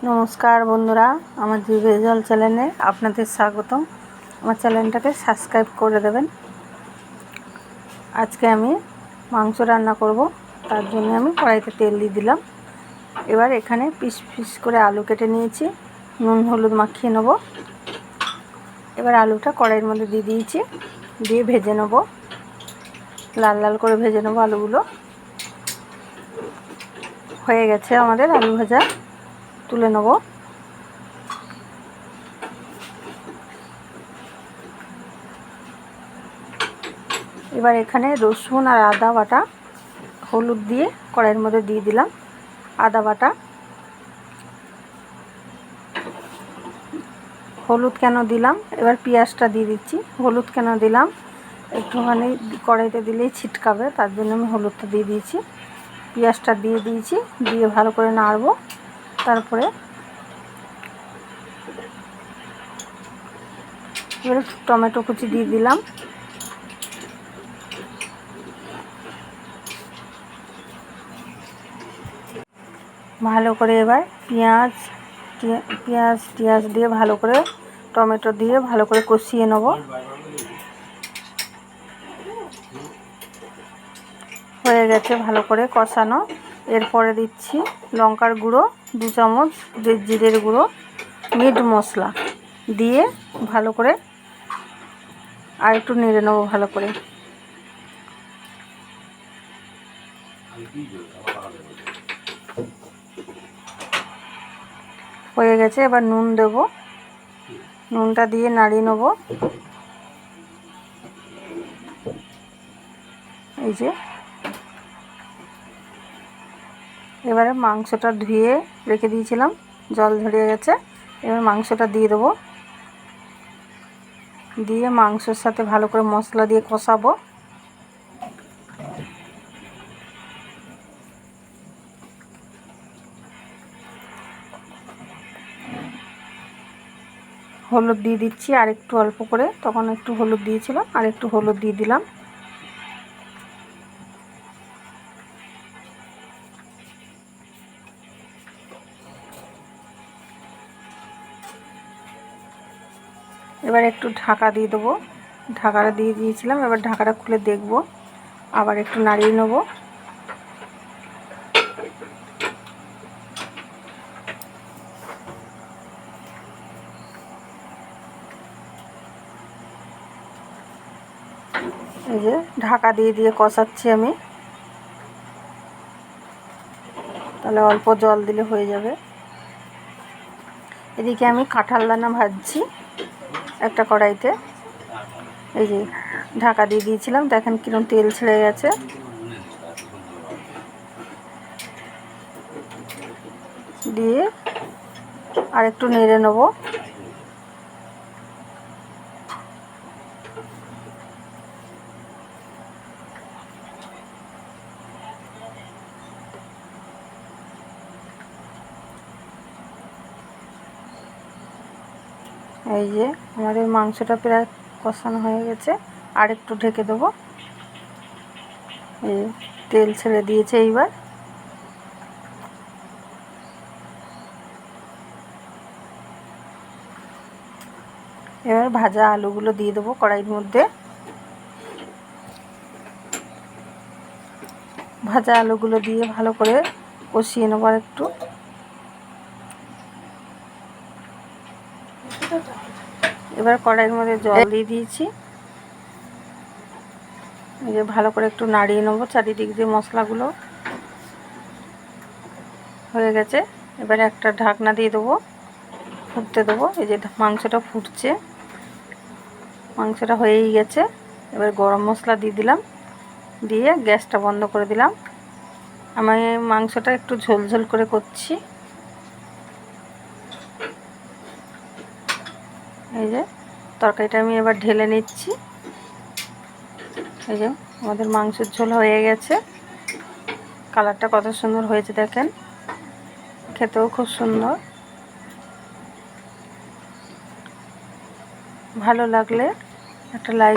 নমস্কার বন্ধুরা, আমার জিভেজাল চ্যানেলে আপনাদের স্বাগতম। আমার চ্যানেলটাকে সাবস্ক্রাইব করে দেবেন। আজকে আমি মাংস রান্না করব, তার জন্য আমি কড়াইতে তেল দিয়ে দিলাম। এবার এখানে পিস পিস করে আলু কেটে নিয়েছি, নুন হলুদ মাখিয়ে নেব। এবার আলুটা কড়াইয়ের মধ্যে দিয়ে দিয়েছি, দিয়ে ভেজে নেব, লাল লাল করে ভেজে নেব। আলুগুলো হয়ে গেছে আমাদের আলু ভাজা, তুলে নেব। এবার এখানে রসুন আর আদা বাটা হলুদ দিয়ে কড়াইয়ের মধ্যে দিয়ে দিলাম। আদা বাটা, হলুদ কেন দিলাম, এবার পেঁয়াজটা দিয়ে দিচ্ছি। হলুদ কেন দিলাম, একটুখানি কড়াইতে দিলেই ছিটকাবে, তার জন্য আমি হলুদটা দিয়ে দিয়েছি। পেঁয়াজটা দিয়ে দিয়েছি, দিয়ে ভালো করে নাড়ব। তারপরে এবার টমেটো কুচি দিয়ে দিলাম। ভালো করে এবার পেঁয়াজ দিয়ে ভালো করে, টমেটো দিয়ে ভালো করে কষিয়ে নেব। হয়ে গেছে ভালো করে কষানো। এরপরে দিচ্ছি লঙ্কার গুঁড়ো 2 চামচ, জিরের গুঁড়ো, মিট মশলা দিয়ে ভালো করে আর একটু নেড়ে নেবো ভালো করে। হয়ে গেছে, এবার নুন দেব। নুনটা দিয়ে নাড়িয়ে নেব। এই যে এবারে মাংসটা ধুয়ে রেখে দিয়েছিলাম, জল ঝরিয়ে গেছে। এবার মাংসটা দিয়ে দেবো, দিয়ে মাংসের সাথে ভালো করে মশলা দিয়ে কষাবো। হলুদ দিয়ে দিচ্ছি আর একটু অল্প করে, তখন একটু হলুদ দিয়েছিলাম, আর একটু হলুদ দিয়ে দিলাম। এবার একটু ঢাকা দিয়ে দেবো। ঢাকাটা দিয়ে দিয়েছিলাম, এবার ঢাকাটা খুলে দেখব, আবার একটু নাড়িয়ে নেব। এই যে ঢাকা দিয়ে কষাচ্ছি আমি, তাহলে অল্প জল দিলে হয়ে যাবে। এদিকে আমি কাঁঠাল দানা ভাজছি একটা কড়াইতে। এই যে ঢাকা দিয়ে দিয়েছিলাম, দেখেন কিরকম তেল ছেড়ে গেছে। দিয়ে আর একটু নেড়ে নেব। এই যে আমাদের মাংসটা প্রায় কষানো হয়ে গেছে, আর একটু ঢেকে দেবো। এই তেল ছেড়ে দিয়েছে। এবার ভাজা আলুগুলো দিয়ে দেবো কড়াইয়ের মধ্যে। ভাজা আলুগুলো দিয়ে ভালো করে কষিয়ে নেবো আর একটু। এবার কড়াইয়ের মধ্যে জল দিয়ে দিয়েছি। এই যে ভালো করে একটু নাড়িয়ে নেবো চারিদিক দিয়ে মশলাগুলো। হয়ে গেছে, এবারে একটা ঢাকনা দিয়ে দেবো, ফুটতে দেবো। এই যে মাংসটা ফুটছে, মাংসটা হয়েই গেছে। এবার গরম মশলা দিয়ে দিলাম, দিয়ে গ্যাসটা বন্ধ করে দিলাম। আমি মাংসটা একটু ঝোলঝোল করে করছি। এই যে তরকারিটা আমি এবার ঢেলে নিচ্ছি। এই যে আমাদের মাংসের ঝোল হয়ে গেছে। কালারটা কত সুন্দর হয়েছে দেখেন, খেতেও খুব সুন্দর। ভালো লাগলে একটা লাইক